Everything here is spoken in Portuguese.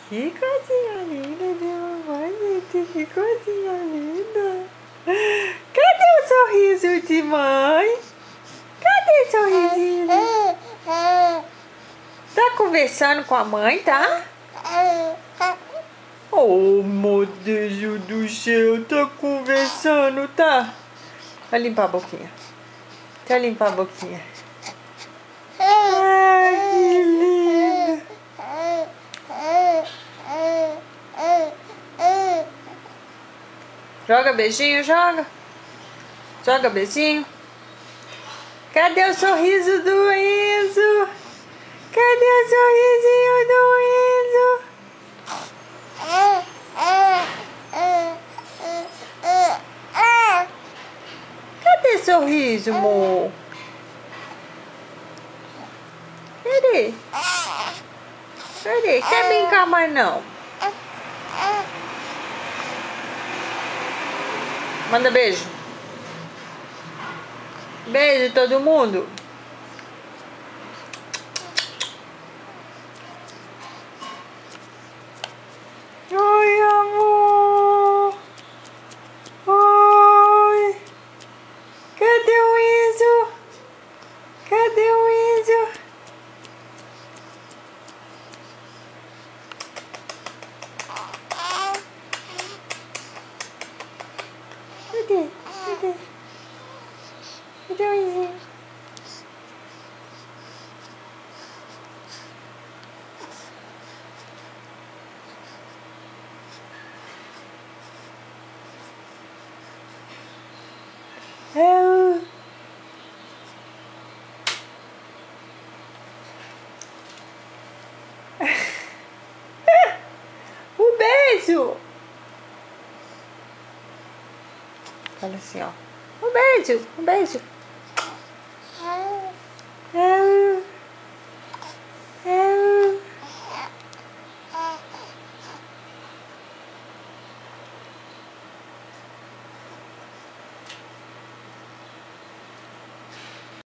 Que coisinha linda de mamãe, gente. Que coisinha linda. Cadê o sorriso de mãe? Cadê o sorrisinho? Tá conversando com a mãe, tá? Oh, meu Deus do céu. Tá conversando, tá? Vai limpar a boquinha. Deixa eu limpar a boquinha. Ai, que lindo. Joga beijinho, joga. Joga beijinho. Cadê o sorriso do Enzo? Cadê o sorrisinho do Enzo? Cadê o sorriso, amor? Cadê? Cadê? Quer brincar mais não? Manda beijo. Beijo todo mundo. Oi, amor. Oi. Cadê o Enzo? Cadê o Enzo? Cadê? Cadê? Cadê o Enzinho? Um beijo! Fala assim, ó. Um beijo, um beijo.